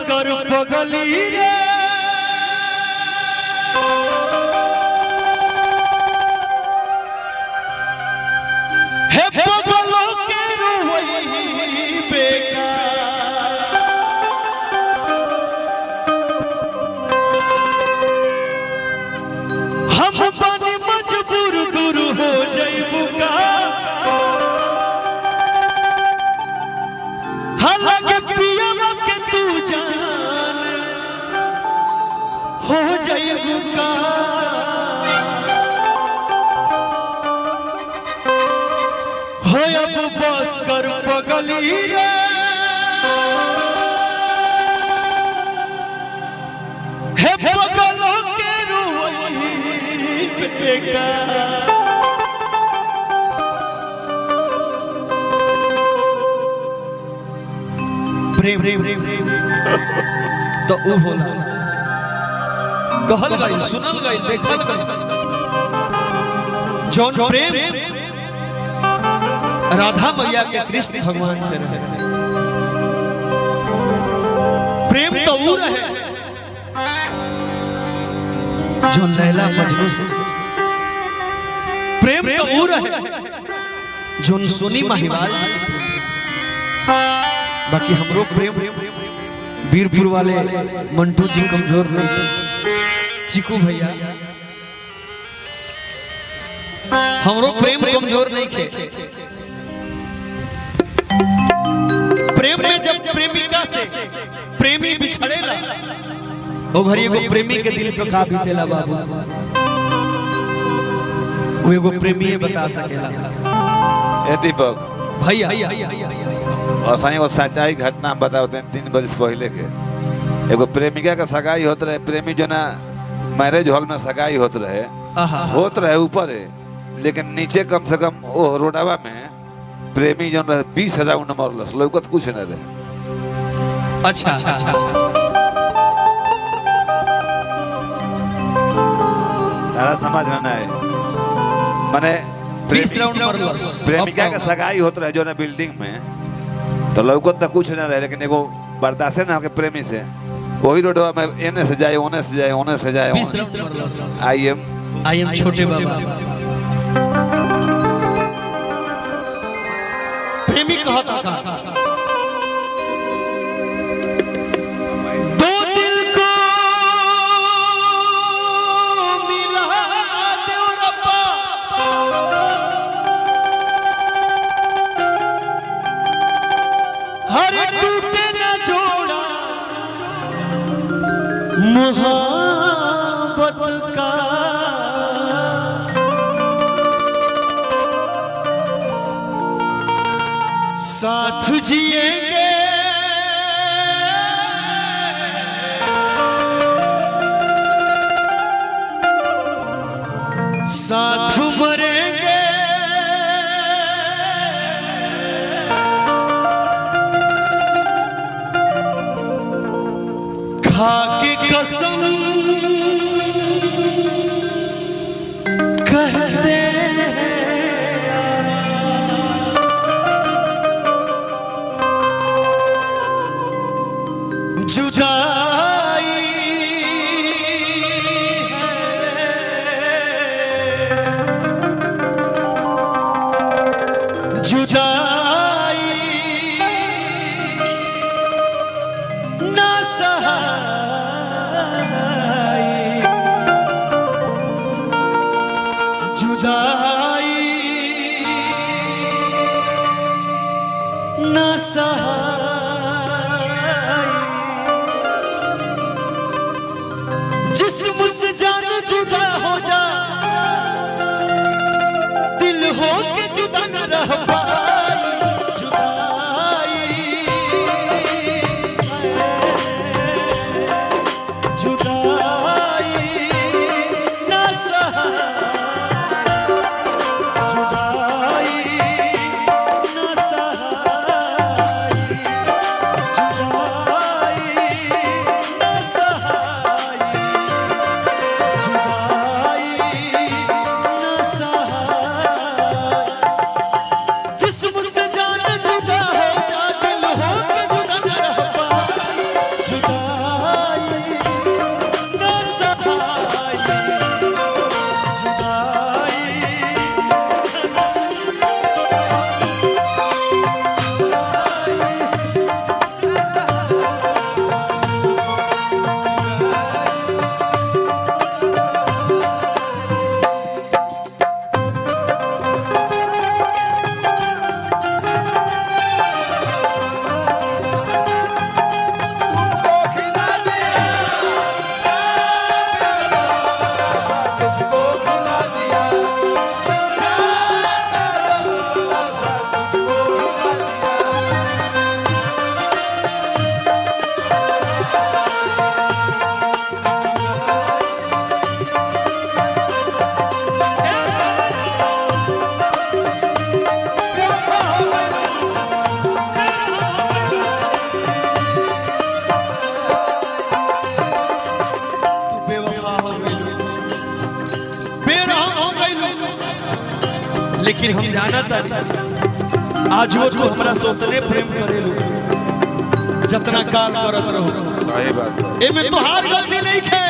कर पगली रे हे पगलों के रोई बेकार हम बने मजबूर दूर हो जाइबू का हालांकि पिया के तू जान हो जाइबू का हो अब बस कर पगली रे हे पगलों के रोई बेकार प्रेम तो ऊ होला कहल गई सुनल गई देखल गई जौन प्रेम राधा मैया के कृष्ण भगवान से रहे प्रेम तो ऊ रहे जो लैला मजनू से प्रेम तो ऊ रहे जो सोनी महिवाल बाकी हमरो प्रेम वीरपुर वाले मंटू जी कमजोर नहीं चिकू भैया हमरो प्रेम कमजोर नहीं खे प्रेम में जब प्रेमिका से प्रेमी बिछड़ेला ओ घरी एगो प्रेमी के दिल पे का बीतेला बाबू वो एगो प्रेमी बता सकेला ए दीपक भैया और सही वो सच्चाई घटना बताते हैं 3 बरस पहले के एगो प्रेमिका का सगाई होत रहे प्रेमी जो ना मैरिज हॉल में सगाई होत रहे ऊपर है लेकिन नीचे कम से कम वो रोडावा में प्रेमी जो 20,000 नंबर लौकत कुछ न रहे अच्छा तारा समझ में ना है माने प्रेमिका का सगाई होत रहे जो ना बिल्डिंग में तो लौकत तक कुछ ना रहे लेकिन एगो बर्दाश्त ना हो प्रेमी से वही रोडवा में एने से जाए ओने से जाए ओने से जाए आई एम छोटे बाबा प्रेमी कहता था दो दिल को मिला दो रब्बा हर टूटे न जोड़ा मोहब्बत का साथ जिएंगे साथ मरेंगे खा के कसम कहते जुदाई जुदाई ना सहाई जुदाई ना सहाई जिस्म से जान जुदा हो जा दिल हो के जुदा न रह पाए जुदाई ना सहाई जुदाई ना सहाई जुदाई ना सहाई जुदाई लेकिन हम जाना था आज वो तू हमरा से उतने प्रेम करेलू जतना काल करत रहो। सही बात एमे तोहार गलती नहीं है।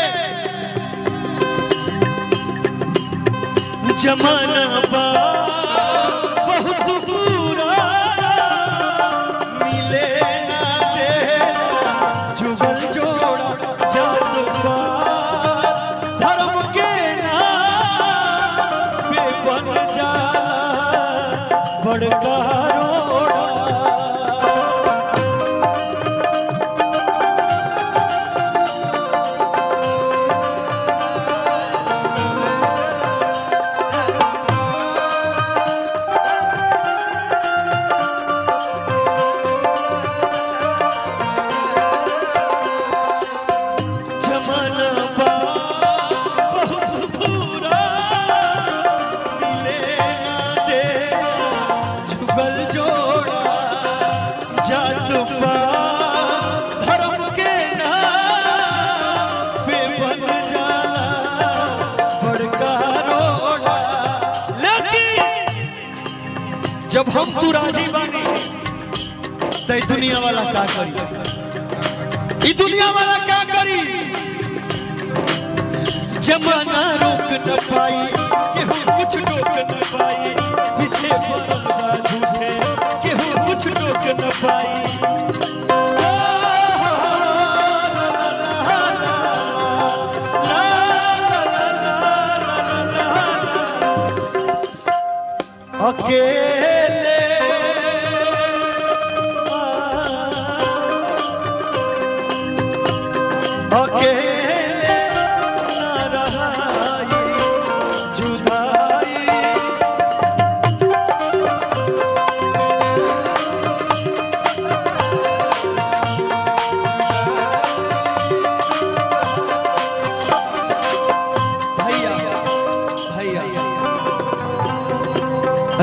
जमाना बा बहुत बुरा मिले ना दे जुगल जोड़ा जात पात धर्म के नाम पे बन जाला बड़का रोड़ा। जब हम तू राजी बानी तो दुनिया वाला क्या करी, ई दुनिया वाला क्या करी। जमाना रोक न पाई केहू कुछ टोक न पाई, पीछे पड़ल झूठे केहू कुछ टोक न पाई। अकेले अकेले न रहाई जुदाई। भैया भैया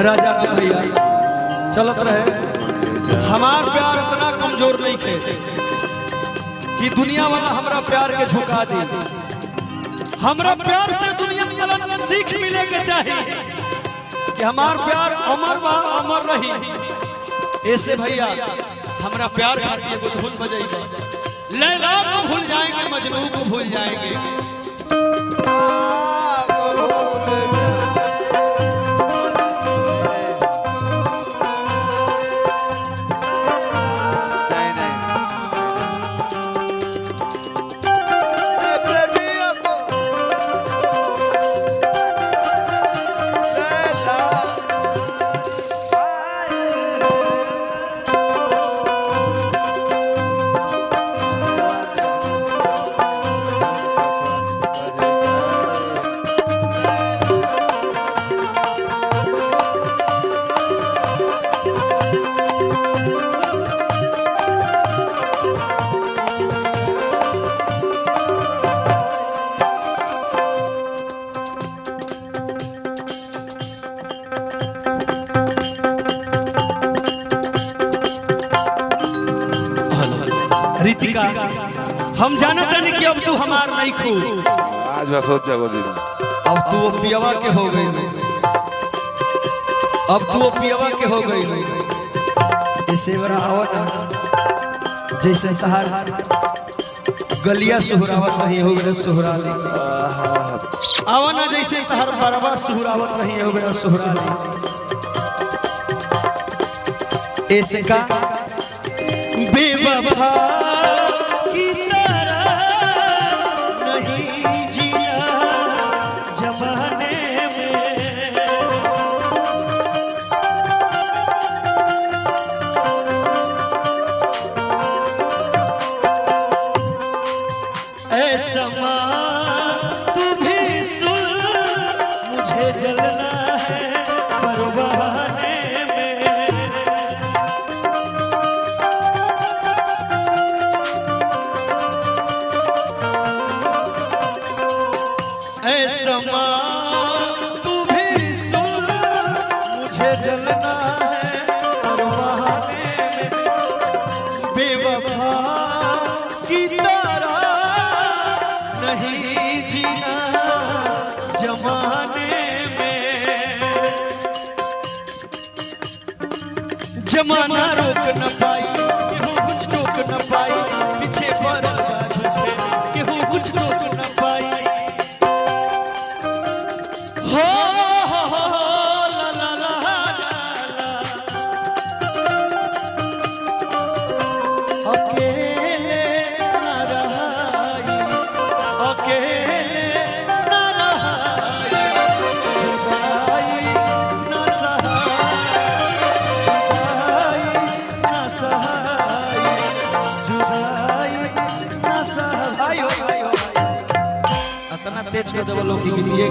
राजा राम भैया चलत रहे। हमार प्यार इतना कमजोर नहीं थे कि दुनिया वाला हमरा प्यार के झुका दी। हमरा प्यार से दुनिया वाला सीख मिले के चाहिए कि हमार प्यार अमर बा अमर रही। ऐसे भैया हमरा प्यार खाती है धुन बजाएगा, लैला को भूल जाएंगे मजनू को भूल जाएंगे। रितिका हम जानत नहीं कि अब तू हमार नहीं खू। आज बस सोच जाओ दिन अब तू वो पियवा के हो गई, अब तू वो पियवा के हो गई। ऐसे बड़ा आवना जैसे तहार गलिया सुहरावत रही हो गया सुहराली, आवना जैसे तहार बरवा सुहरावत रही हो गया सुहराली। ऐसे का बेवफा की तरह नहीं जिया जमाने में। ऐसा तू भी सुन मुझे जलना है परवाने में। ऐसा तू भी सुन मुझे जलना है परवाने में। बेवफा की तरह नहीं जीना जमाने में। जमाना रोक न पाई केहू कुछ रोक न पाई पीछे पड़ल बा केहू कुछ रोक न पाई हो ला ला ला ला अकेले ना रहाई अकेले ना रहाई जुदाई ना सहाई जुदाई ना सहाई हो इतना तेज कर देवलो कि दिए